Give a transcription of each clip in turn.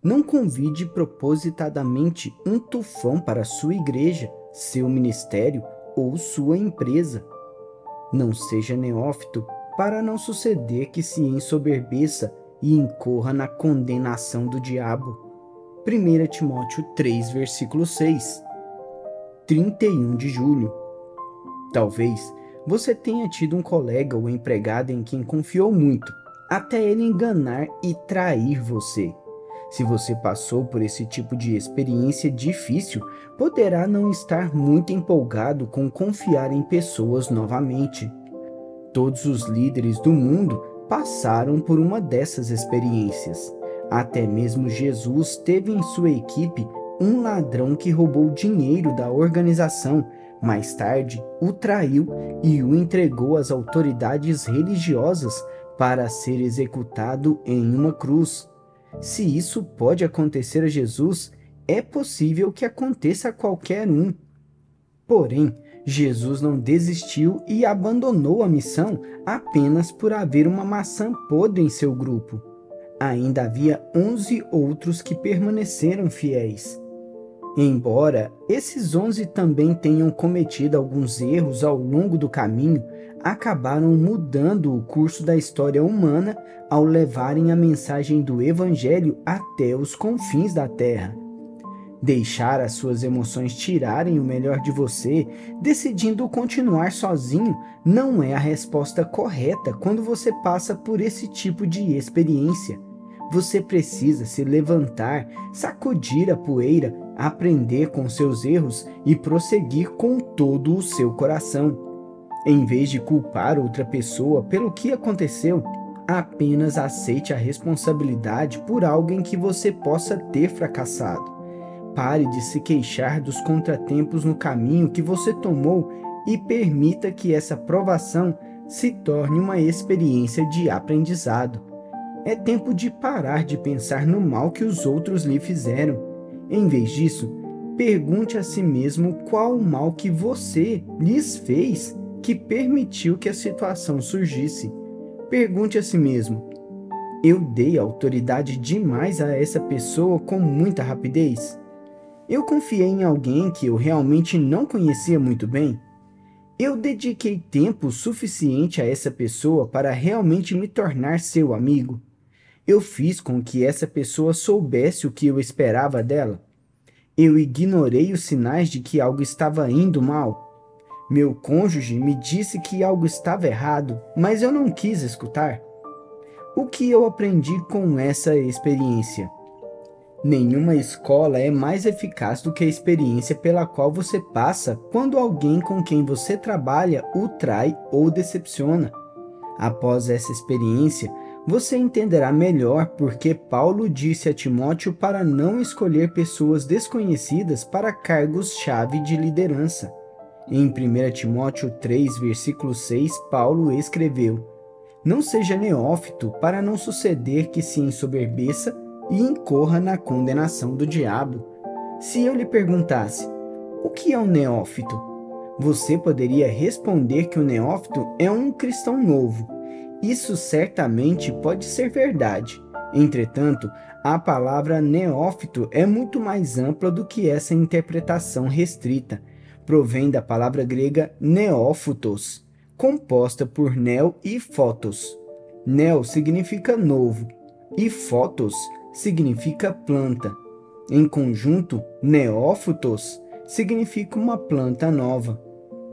Não convide propositadamente um tufão para sua igreja, seu ministério ou sua empresa. Não seja neófito para não suceder que se ensoberbeça e incorra na condenação do diabo. 1 Timóteo 3, versículo 6. 31 de julho. Talvez você tenha tido um colega ou empregado em quem confiou muito, até ele enganar e trair você. Se você passou por esse tipo de experiência difícil, poderá não estar muito empolgado com confiar em pessoas novamente. Todos os líderes do mundo passaram por uma dessas experiências. Até mesmo Jesus teve em sua equipe um ladrão que roubou dinheiro da organização. Mais tarde, o traiu e o entregou às autoridades religiosas para ser executado em uma cruz. Se isso pode acontecer a Jesus, é possível que aconteça a qualquer um. Porém, Jesus não desistiu e abandonou a missão apenas por haver uma maçã podre em seu grupo. Ainda havia 11 outros que permaneceram fiéis. Embora esses 11 também tenham cometido alguns erros ao longo do caminho, acabaram mudando o curso da história humana ao levarem a mensagem do Evangelho até os confins da terra. Deixar as suas emoções tirarem o melhor de você, decidindo continuar sozinho, não é a resposta correta quando você passa por esse tipo de experiência. Você precisa se levantar, sacudir a poeira, aprender com seus erros e prosseguir com todo o seu coração. Em vez de culpar outra pessoa pelo que aconteceu, apenas aceite a responsabilidade por algo em que você possa ter fracassado. Pare de se queixar dos contratempos no caminho que você tomou e permita que essa provação se torne uma experiência de aprendizado. É tempo de parar de pensar no mal que os outros lhe fizeram. Em vez disso, pergunte a si mesmo qual o mal que você lhes fez que permitiu que a situação surgisse. Pergunte a si mesmo: eu dei autoridade demais a essa pessoa com muita rapidez? Eu confiei em alguém que eu realmente não conhecia muito bem? Eu dediquei tempo suficiente a essa pessoa para realmente me tornar seu amigo? Eu fiz com que essa pessoa soubesse o que eu esperava dela? Eu ignorei os sinais de que algo estava indo mal? Meu cônjuge me disse que algo estava errado, mas eu não quis escutar? O que eu aprendi com essa experiência? Nenhuma escola é mais eficaz do que a experiência pela qual você passa quando alguém com quem você trabalha o trai ou decepciona. Após essa experiência, você entenderá melhor por que Paulo disse a Timóteo para não escolher pessoas desconhecidas para cargos-chave de liderança. Em 1 Timóteo 3, versículo 6, Paulo escreveu: não seja neófito para não suceder que se ensoberbeça e incorra na condenação do diabo. Se eu lhe perguntasse, o que é um neófito? Você poderia responder que o neófito é um cristão novo. Isso certamente pode ser verdade. Entretanto, a palavra neófito é muito mais ampla do que essa interpretação restrita. Provém da palavra grega neófotos, composta por neo e photos. Neo significa novo e photos significa planta. Em conjunto, neófitos significa uma planta nova.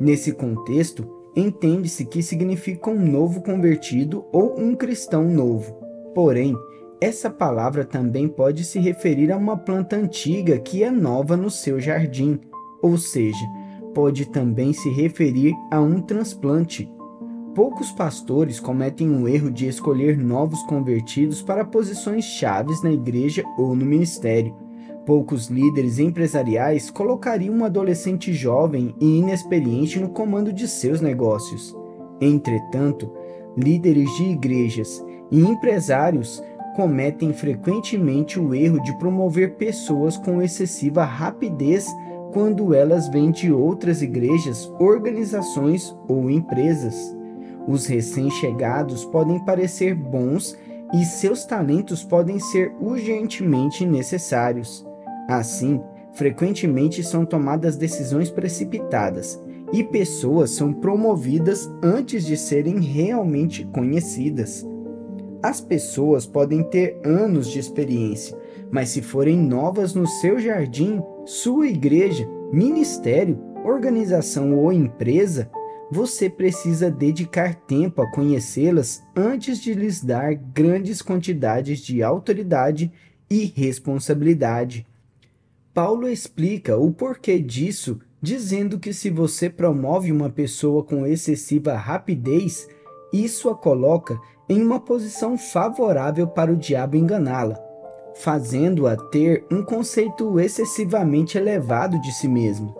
Nesse contexto, entende-se que significa um novo convertido ou um cristão novo. Porém, essa palavra também pode se referir a uma planta antiga que é nova no seu jardim, ou seja, pode também se referir a um transplante. Poucos pastores cometem o erro de escolher novos convertidos para posições chaves na igreja ou no ministério. Poucos líderes empresariais colocariam um adolescente jovem e inexperiente no comando de seus negócios. Entretanto, líderes de igrejas e empresários cometem frequentemente o erro de promover pessoas com excessiva rapidez quando elas vêm de outras igrejas, organizações ou empresas. Os recém-chegados podem parecer bons e seus talentos podem ser urgentemente necessários. Assim, frequentemente são tomadas decisões precipitadas e pessoas são promovidas antes de serem realmente conhecidas. As pessoas podem ter anos de experiência, mas se forem novas no seu jardim, sua igreja, ministério, organização ou empresa, você precisa dedicar tempo a conhecê-las antes de lhes dar grandes quantidades de autoridade e responsabilidade. Paulo explica o porquê disso, dizendo que se você promove uma pessoa com excessiva rapidez, isso a coloca em uma posição favorável para o diabo enganá-la, fazendo-a ter um conceito excessivamente elevado de si mesmo.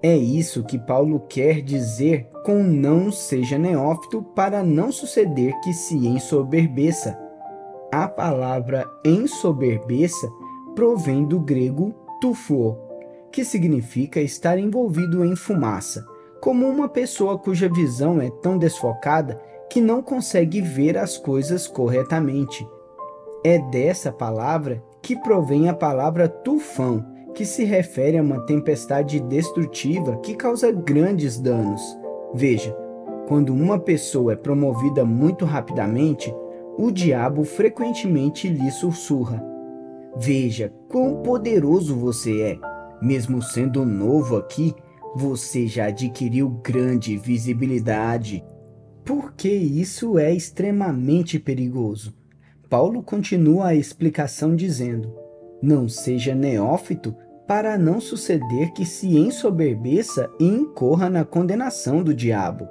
É isso que Paulo quer dizer com não seja neófito para não suceder que se ensoberbeça. A palavra ensoberbeça provém do grego tufo, que significa estar envolvido em fumaça, como uma pessoa cuja visão é tão desfocada que não consegue ver as coisas corretamente. É dessa palavra que provém a palavra tufão, que se refere a uma tempestade destrutiva que causa grandes danos. Veja, quando uma pessoa é promovida muito rapidamente, o diabo frequentemente lhe sussurra: veja quão poderoso você é. Mesmo sendo novo aqui, você já adquiriu grande visibilidade. Por que isso é extremamente perigoso? Paulo continua a explicação dizendo: não seja neófito para não suceder que se ensoberbeça e incorra na condenação do diabo.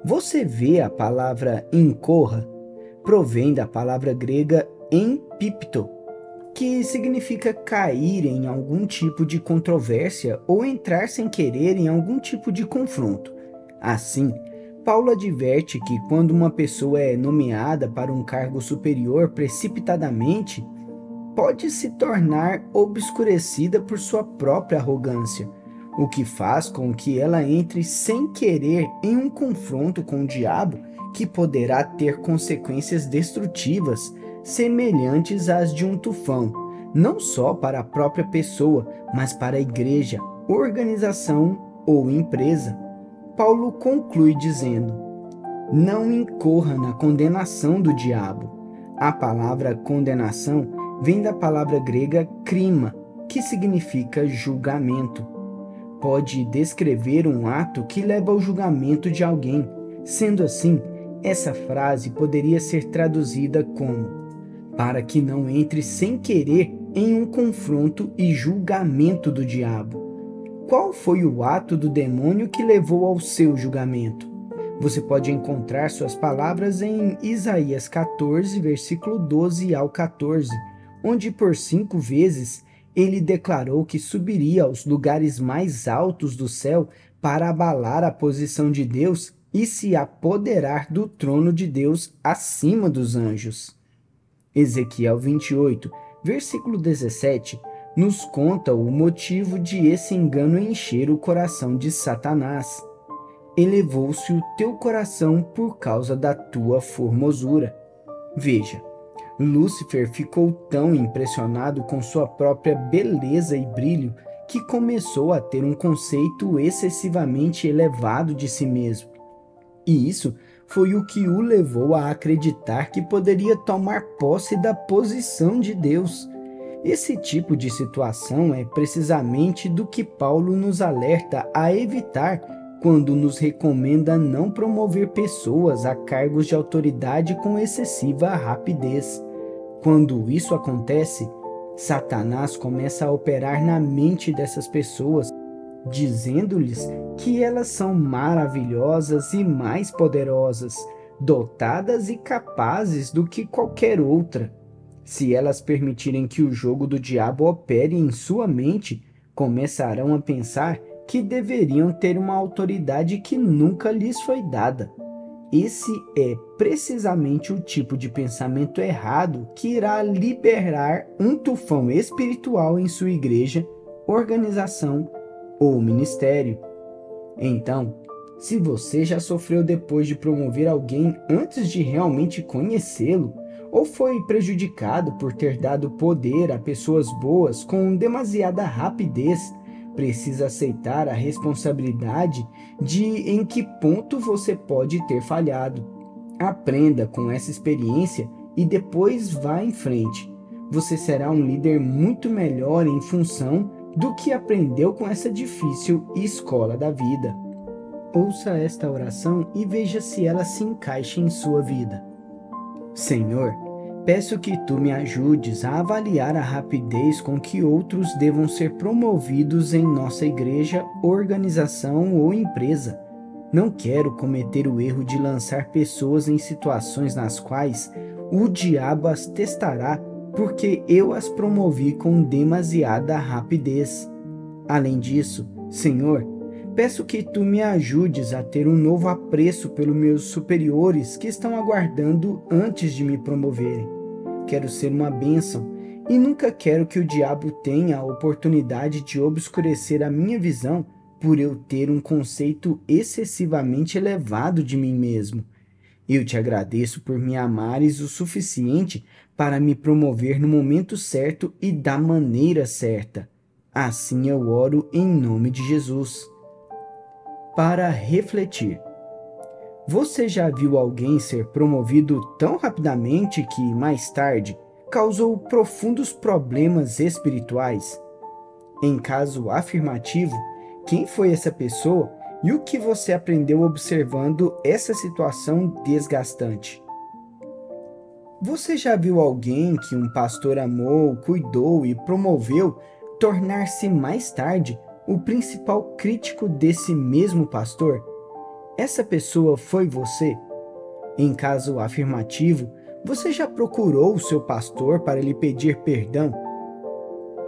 Você vê a palavra incorra? Provém da palavra grega empipto, que significa cair em algum tipo de controvérsia ou entrar sem querer em algum tipo de confronto. Assim, Paulo adverte que quando uma pessoa é nomeada para um cargo superior precipitadamente, pode se tornar obscurecida por sua própria arrogância, o que faz com que ela entre sem querer em um confronto com o diabo que poderá ter consequências destrutivas semelhantes às de um tufão, não só para a própria pessoa, mas para a igreja, organização ou empresa. Paulo conclui dizendo: não incorra na condenação do diabo. A palavra condenação vem da palavra grega krima, que significa julgamento. Pode descrever um ato que leva ao julgamento de alguém. Sendo assim, essa frase poderia ser traduzida como: para que não entre sem querer em um confronto e julgamento do diabo. Qual foi o ato do demônio que levou ao seu julgamento? Você pode encontrar suas palavras em Isaías 14, versículo 12 ao 14, onde por 5 vezes ele declarou que subiria aos lugares mais altos do céu para abalar a posição de Deus e se apoderar do trono de Deus acima dos anjos. Ezequiel 28, versículo 17, nos conta o motivo de esse engano encher o coração de Satanás. Elevou-se o teu coração por causa da tua formosura. Veja, Lúcifer ficou tão impressionado com sua própria beleza e brilho que começou a ter um conceito excessivamente elevado de si mesmo. E isso foi o que o levou a acreditar que poderia tomar posse da posição de Deus. Esse tipo de situação é precisamente do que Paulo nos alerta a evitar quando nos recomenda não promover pessoas a cargos de autoridade com excessiva rapidez. Quando isso acontece, Satanás começa a operar na mente dessas pessoas, dizendo-lhes que elas são maravilhosas e mais poderosas, dotadas e capazes do que qualquer outra. Se elas permitirem que o jogo do diabo opere em sua mente, começarão a pensar que deveriam ter uma autoridade que nunca lhes foi dada. Esse é precisamente o tipo de pensamento errado que irá liberar um tufão espiritual em sua igreja, organização ou ministério. Então, se você já sofreu depois de promover alguém antes de realmente conhecê-lo, ou foi prejudicado por ter dado poder a pessoas boas com demasiada rapidez, precisa aceitar a responsabilidade de em que ponto você pode ter falhado. Aprenda com essa experiência e depois vá em frente. Você será um líder muito melhor em função do que aprendeu com essa difícil escola da vida. Ouça esta oração e veja se ela se encaixa em sua vida. Senhor, peço que tu me ajudes a avaliar a rapidez com que outros devam ser promovidos em nossa igreja, organização ou empresa. Não quero cometer o erro de lançar pessoas em situações nas quais o diabo as testará porque eu as promovi com demasiada rapidez. Além disso, Senhor, peço que tu me ajudes a ter um novo apreço pelos meus superiores que estão aguardando antes de me promoverem. Quero ser uma bênção e nunca quero que o diabo tenha a oportunidade de obscurecer a minha visão por eu ter um conceito excessivamente elevado de mim mesmo. Eu te agradeço por me amares o suficiente para me promover no momento certo e da maneira certa. Assim eu oro em nome de Jesus. Para refletir. Você já viu alguém ser promovido tão rapidamente que, mais tarde, causou profundos problemas espirituais? Em caso afirmativo, quem foi essa pessoa e o que você aprendeu observando essa situação desgastante? Você já viu alguém que um pastor amou, cuidou e promoveu tornar-se mais tarde o principal crítico desse mesmo pastor? Essa pessoa foi você? Em caso afirmativo, você já procurou o seu pastor para lhe pedir perdão?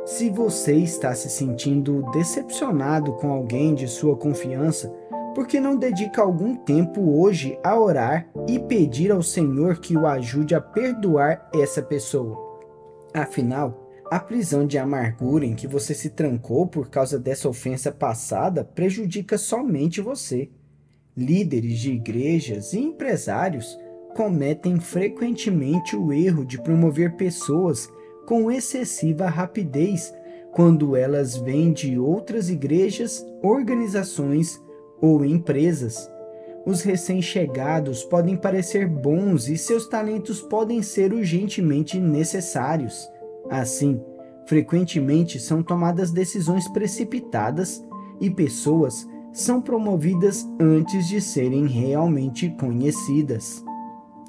Se você está se sentindo decepcionado com alguém de sua confiança, por que não dedica algum tempo hoje a orar e pedir ao Senhor que o ajude a perdoar essa pessoa? Afinal, a prisão de amargura em que você se trancou por causa dessa ofensa passada prejudica somente você. Líderes de igrejas e empresários cometem frequentemente o erro de promover pessoas com excessiva rapidez quando elas vêm de outras igrejas, organizações ou empresas. Os recém-chegados podem parecer bons e seus talentos podem ser urgentemente necessários. Assim, frequentemente são tomadas decisões precipitadas e pessoas são promovidas antes de serem realmente conhecidas.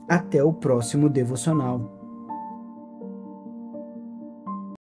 Até o próximo devocional.